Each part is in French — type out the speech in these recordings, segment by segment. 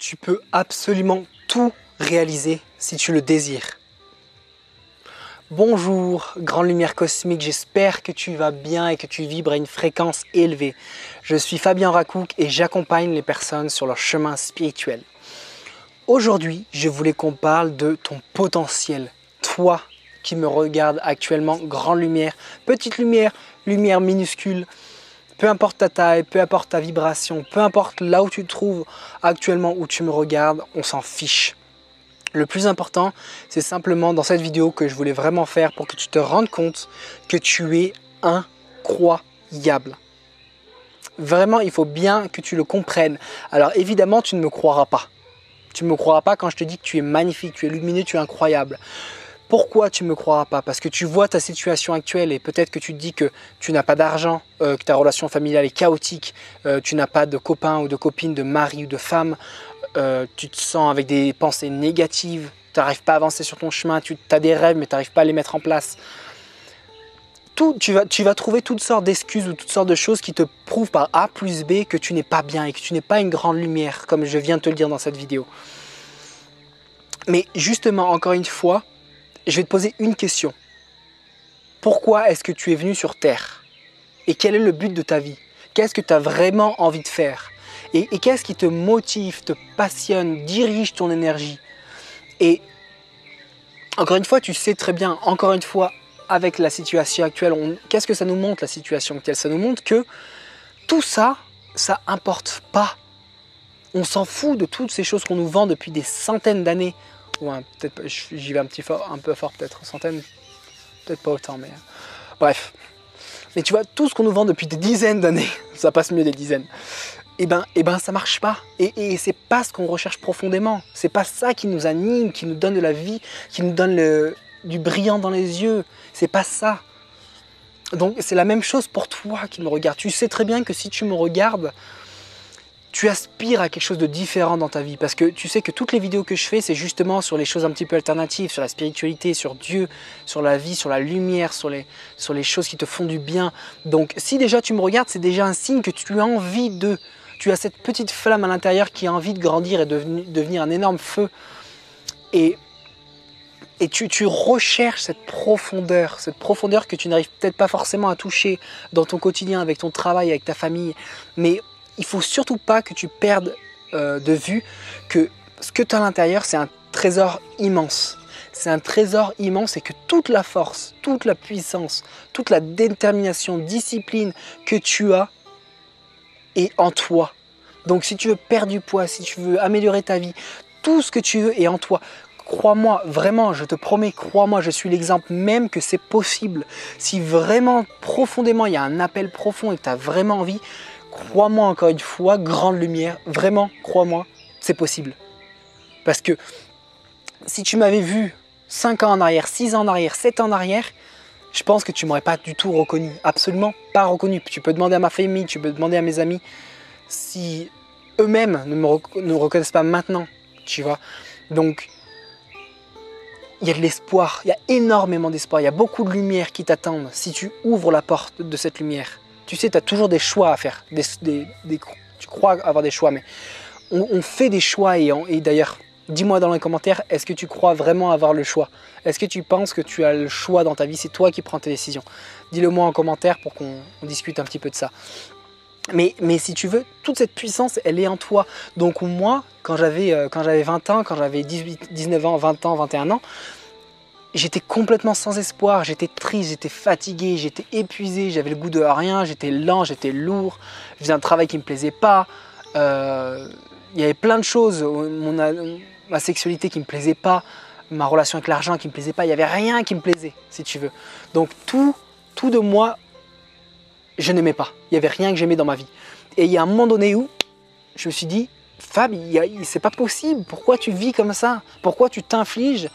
Tu peux absolument tout réaliser si tu le désires. Bonjour, grande lumière cosmique, j'espère que tu vas bien et que tu vibres à une fréquence élevée. Je suis Fabien Racouk et j'accompagne les personnes sur leur chemin spirituel. Aujourd'hui, je voulais qu'on parle de ton potentiel. Toi qui me regardes actuellement, grande lumière, petite lumière, lumière minuscule. Peu importe ta taille, peu importe ta vibration, peu importe là où tu te trouves actuellement, où tu me regardes, on s'en fiche. Le plus important, c'est simplement dans cette vidéo que je voulais vraiment faire pour que tu te rendes compte que tu es incroyable. Vraiment, il faut bien que tu le comprennes. Alors évidemment, tu ne me croiras pas. Tu ne me croiras pas quand je te dis que tu es magnifique, tu es lumineux, tu es incroyable. Pourquoi tu ne me croiras pas? Parce que tu vois ta situation actuelle et peut-être que tu te dis que tu n'as pas d'argent, que ta relation familiale est chaotique, tu n'as pas de copain ou de copine, de mari ou de femme, tu te sens avec des pensées négatives, tu n'arrives pas à avancer sur ton chemin, tu as des rêves mais tu n'arrives pas à les mettre en place. Tu vas trouver toutes sortes d'excuses ou toutes sortes de choses qui te prouvent par A plus B que tu n'es pas bien et que tu n'es pas une grande lumière, comme je viens de te le dire dans cette vidéo. Mais justement, encore une fois, je vais te poser une question. Pourquoi est-ce que tu es venu sur Terre? Et quel est le but de ta vie? Qu'est-ce que tu as vraiment envie de faire? Et qu'est-ce qui te motive, te passionne, dirige ton énergie? Et encore une fois, tu sais très bien, encore une fois, avec la situation actuelle, qu'est-ce que ça nous montre la situation actuelle? Ça nous montre que tout ça, ça importe pas. On s'en fout de toutes ces choses qu'on nous vend depuis des centaines d'années. Ou peut-être j'y vais un peu fort, peut-être centaines, peut-être pas autant, mais bref. Mais tu vois, tout ce qu'on nous vend depuis des dizaines d'années, ça passe mieux des dizaines, et ben ça marche pas. Et c'est pas ce qu'on recherche profondément. C'est pas ça qui nous anime, qui nous donne de la vie, qui nous donne du brillant dans les yeux. C'est pas ça. Donc c'est la même chose pour toi qui me regardes. Tu sais très bien que si tu me regardes, tu aspires à quelque chose de différent dans ta vie parce que tu sais que toutes les vidéos que je fais, c'est justement sur les choses un petit peu alternatives, sur la spiritualité, sur Dieu, sur la vie, sur la lumière, sur les choses qui te font du bien. Donc si déjà tu me regardes, c'est déjà un signe que tu as envie de... Tu as cette petite flamme à l'intérieur qui a envie de grandir et de devenir un énorme feu. Et tu recherches cette profondeur que tu n'arrives peut-être pas forcément à toucher dans ton quotidien, avec ton travail, avec ta famille. Mais il ne faut surtout pas que tu perdes de vue que ce que tu as à l'intérieur, c'est un trésor immense. C'est un trésor immense et que toute la force, toute la puissance, toute la détermination, discipline que tu as est en toi. Donc si tu veux perdre du poids, si tu veux améliorer ta vie, tout ce que tu veux est en toi. Crois-moi, vraiment, je te promets, crois-moi, je suis l'exemple même que c'est possible. Si vraiment, profondément, il y a un appel profond et que tu as vraiment envie, crois-moi encore une fois, grande lumière, vraiment, crois-moi, c'est possible. Parce que si tu m'avais vu 5 ans en arrière, 6 ans en arrière, 7 ans en arrière, je pense que tu ne m'aurais pas du tout reconnu, absolument pas reconnu. Tu peux demander à ma famille, tu peux demander à mes amis, si eux-mêmes ne me reconnaissent pas maintenant, tu vois. Donc, il y a de l'espoir, il y a énormément d'espoir, il y a beaucoup de lumière qui t'attendent si tu ouvres la porte de cette lumière. Tu sais, tu as toujours des choix à faire, tu crois avoir des choix, mais on fait des choix et d'ailleurs, dis-moi dans les commentaires, est-ce que tu crois vraiment avoir le choix? Est-ce que tu penses que tu as le choix dans ta vie? C'est toi qui prends tes décisions. Dis-le moi en commentaire pour qu'on discute un petit peu de ça. Mais si tu veux, toute cette puissance, elle est en toi. Donc moi, quand j'avais 20 ans, quand j'avais 18, 19 ans, 20 ans, 21 ans, j'étais complètement sans espoir, j'étais triste, j'étais fatigué, j'étais épuisé, j'avais le goût de rien, j'étais lent, j'étais lourd, je faisais un travail qui ne me plaisait pas, il y avait plein de choses, ma sexualité qui ne me plaisait pas, ma relation avec l'argent qui ne me plaisait pas, il n'y avait rien qui me plaisait, si tu veux. Donc tout de moi, je n'aimais pas. Il n'y avait rien que j'aimais dans ma vie. Et il y a un moment donné où je me suis dit, Fab, c'est pas possible. Pourquoi tu vis comme ça? Pourquoi tu t'infliges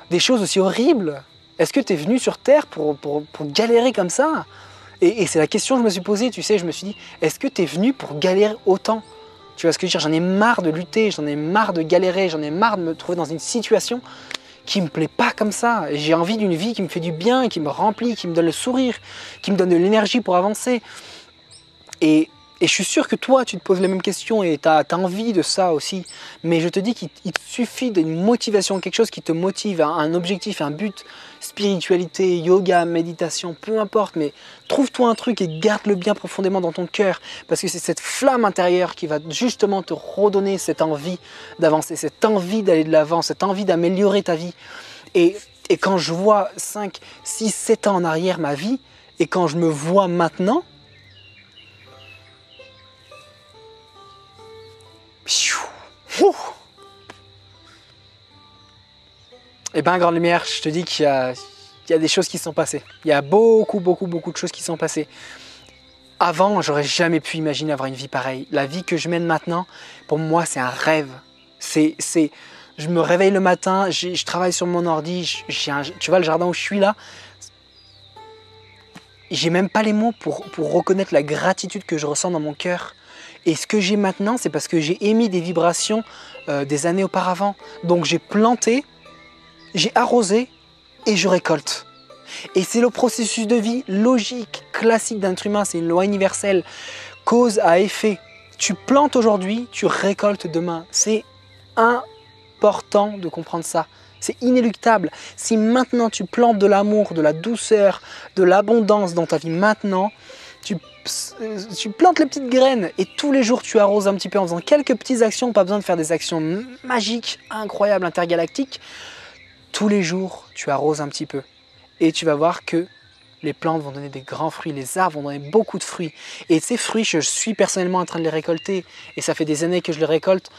des choses aussi horribles? Est-ce que tu es venu sur Terre pour galérer comme ça? Et c'est la question que je me suis posée, tu sais. Je me suis dit, est-ce que tu es venu pour galérer autant? Tu vois ce que je veux dire? J'en ai marre de lutter, j'en ai marre de galérer, j'en ai marre de me trouver dans une situation qui me plaît pas comme ça. J'ai envie d'une vie qui me fait du bien, qui me remplit, qui me donne le sourire, qui me donne de l'énergie pour avancer. Et Et je suis sûr que toi, tu te poses les mêmes questions et tu as envie de ça aussi. Mais je te dis qu'il te suffit d'une motivation, quelque chose qui te motive, un objectif, un but, spiritualité, yoga, méditation, peu importe. Mais trouve-toi un truc et garde-le bien profondément dans ton cœur. Parce que c'est cette flamme intérieure qui va justement te redonner cette envie d'avancer, cette envie d'aller de l'avant, cette envie d'améliorer ta vie. Et quand je vois 5, 6, 7 ans en arrière ma vie, et quand je me vois maintenant, et bien, grande lumière, je te dis qu'il y a des choses qui sont passées. Il y a beaucoup de choses qui sont passées. Avant, j'aurais jamais pu imaginer avoir une vie pareille. La vie que je mène maintenant, pour moi, c'est un rêve. Je me réveille le matin, je travaille sur mon ordi, tu vois le jardin où je suis là, j'ai même pas les mots pour reconnaître la gratitude que je ressens dans mon cœur. Et ce que j'ai maintenant, c'est parce que j'ai émis des vibrations des années auparavant. Donc j'ai planté, j'ai arrosé et je récolte. Et c'est le processus de vie logique, classique d'un être humain, c'est une loi universelle, cause à effet. Tu plantes aujourd'hui, tu récoltes demain. C'est important de comprendre ça. C'est inéluctable. Si maintenant tu plantes de l'amour, de la douceur, de l'abondance dans ta vie maintenant, tu plantes les petites graines et tous les jours tu arroses un petit peu en faisant quelques petites actions, pas besoin de faire des actions magiques, incroyables, intergalactiques. Tous les jours tu arroses un petit peu et tu vas voir que les plantes vont donner des grands fruits, les arbres vont donner beaucoup de fruits. Et ces fruits, je suis personnellement en train de les récolter et ça fait des années que je les récolte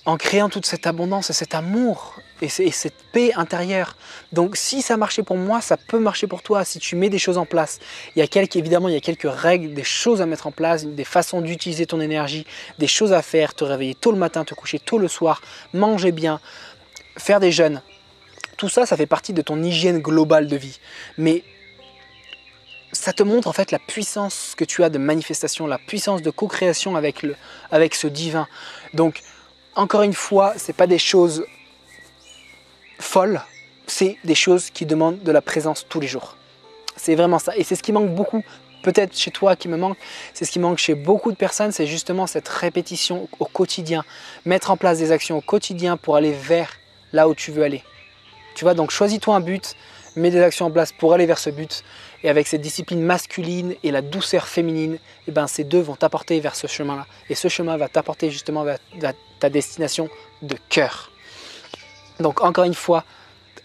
en créant toute cette abondance et cet amour et cette paix intérieure. Donc si ça marchait pour moi, ça peut marcher pour toi si tu mets des choses en place. Évidemment, il y a quelques règles, des choses à mettre en place, des façons d'utiliser ton énergie, des choses à faire, te réveiller tôt le matin, te coucher tôt le soir, manger bien, faire des jeûnes. Tout ça, ça fait partie de ton hygiène globale de vie. Mais ça te montre en fait la puissance que tu as de manifestation, la puissance de co-création avec ce divin. Donc, encore une fois, ce n'est pas des choses folles, c'est des choses qui demandent de la présence tous les jours. C'est vraiment ça. Et c'est ce qui manque beaucoup, peut-être chez toi qui me manque, c'est ce qui manque chez beaucoup de personnes, c'est justement cette répétition au quotidien. Mettre en place des actions au quotidien pour aller vers là où tu veux aller. Tu vois, donc choisis-toi un but, mets des actions en place pour aller vers ce but. Et avec cette discipline masculine et la douceur féminine, eh ben, ces deux vont t'apporter vers ce chemin-là. Et ce chemin va t'apporter justement vers ta destination de cœur. Donc encore une fois,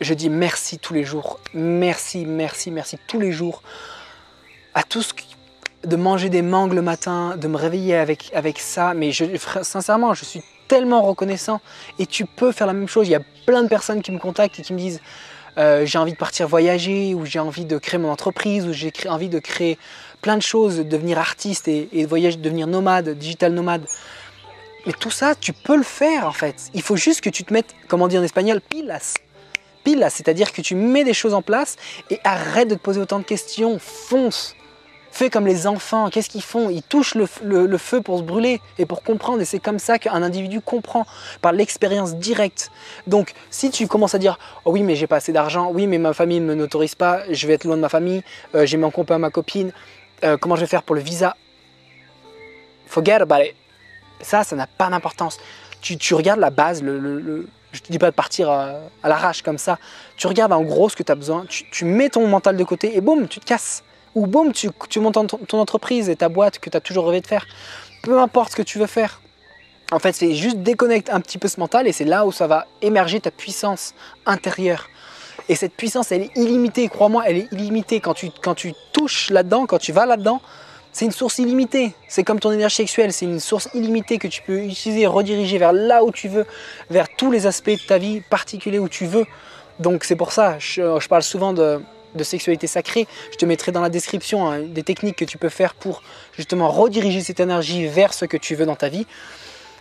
je dis merci tous les jours. Merci tous les jours. À tous de manger des mangues le matin, de me réveiller avec ça. Mais sincèrement, je suis tellement reconnaissant. Et tu peux faire la même chose. Il y a plein de personnes qui me contactent et qui me disent j'ai envie de partir voyager, ou j'ai envie de créer mon entreprise, ou j'ai envie de créer plein de choses, de devenir artiste et voyager, devenir nomade, digital nomade. Mais tout ça, tu peux le faire en fait. Il faut juste que tu te mettes, comme on dit en espagnol, pilas. Pilas, c'est-à-dire que tu mets des choses en place et arrête de te poser autant de questions. Fonce. Fais comme les enfants, qu'est-ce qu'ils font? Ils touchent le feu pour se brûler et pour comprendre. Et c'est comme ça qu'un individu comprend, par l'expérience directe. Donc, si tu commences à dire « Oh oui, mais j'ai pas assez d'argent. Oui, mais ma famille ne m'autorise pas. Je vais être loin de ma famille. J'ai mis en couple à ma copine. Comment je vais faire pour le visa ?» Forget about it. Ça n'a pas d'importance. Tu regardes la base, je ne te dis pas de partir à l'arrache comme ça. Tu regardes en gros ce que tu as besoin. Tu mets ton mental de côté et boum, tu te casses. Ou boum, tu montes ton entreprise et ta boîte que tu as toujours rêvé de faire. Peu importe ce que tu veux faire. En fait, c'est juste déconnecte un petit peu ce mental et c'est là où ça va émerger ta puissance intérieure. Et cette puissance, elle est illimitée. Crois-moi, elle est illimitée. Quand tu touches là-dedans, quand tu vas là-dedans, c'est une source illimitée. C'est comme ton énergie sexuelle. C'est une source illimitée que tu peux utiliser et rediriger vers là où tu veux, vers tous les aspects de ta vie particuliers où tu veux. Donc c'est pour ça, je parle souvent de sexualité sacrée. Je te mettrai dans la description des techniques que tu peux faire pour justement rediriger cette énergie vers ce que tu veux dans ta vie.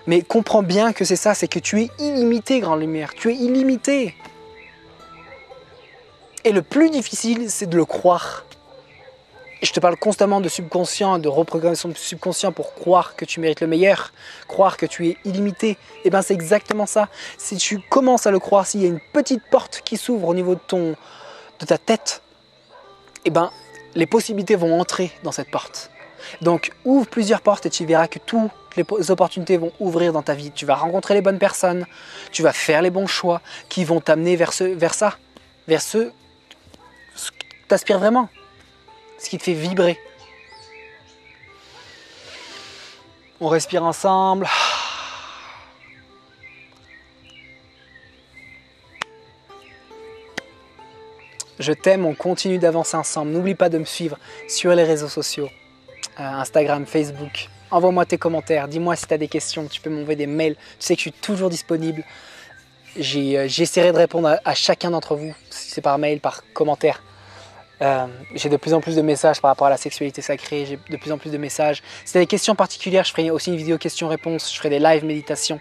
Mais comprends bien que c'est ça, c'est que tu es illimité, grande lumière. Tu es illimité. Et le plus difficile, c'est de le croire. Et je te parle constamment de subconscient, de reprogrammation de subconscient pour croire que tu mérites le meilleur, croire que tu es illimité. Et bien c'est exactement ça. Si tu commences à le croire, s'il y a une petite porte qui s'ouvre au niveau de ta tête, et ben les possibilités vont entrer dans cette porte. Donc ouvre plusieurs portes et tu verras que toutes les opportunités vont ouvrir dans ta vie. Tu vas rencontrer les bonnes personnes, tu vas faire les bons choix qui vont t'amener vers ce qui t'aspire vraiment, ce qui te fait vibrer. On respire ensemble. Je t'aime, on continue d'avancer ensemble. N'oublie pas de me suivre sur les réseaux sociaux, Instagram, Facebook. Envoie-moi tes commentaires, dis-moi si tu as des questions, tu peux m'envoyer des mails. Tu sais que je suis toujours disponible. J'essaierai de répondre à chacun d'entre vous, si c'est par mail, par commentaire. J'ai de plus en plus de messages par rapport à la sexualité sacrée, j'ai de plus en plus de messages. Si tu as des questions particulières, je ferai aussi une vidéo questions-réponses, je ferai des live méditations.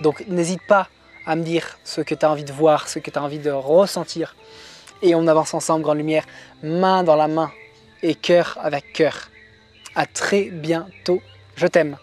Donc n'hésite pas à me dire ce que tu as envie de voir, ce que tu as envie de ressentir. Et on avance ensemble, grande lumière, main dans la main et cœur avec cœur. À très bientôt, je t'aime.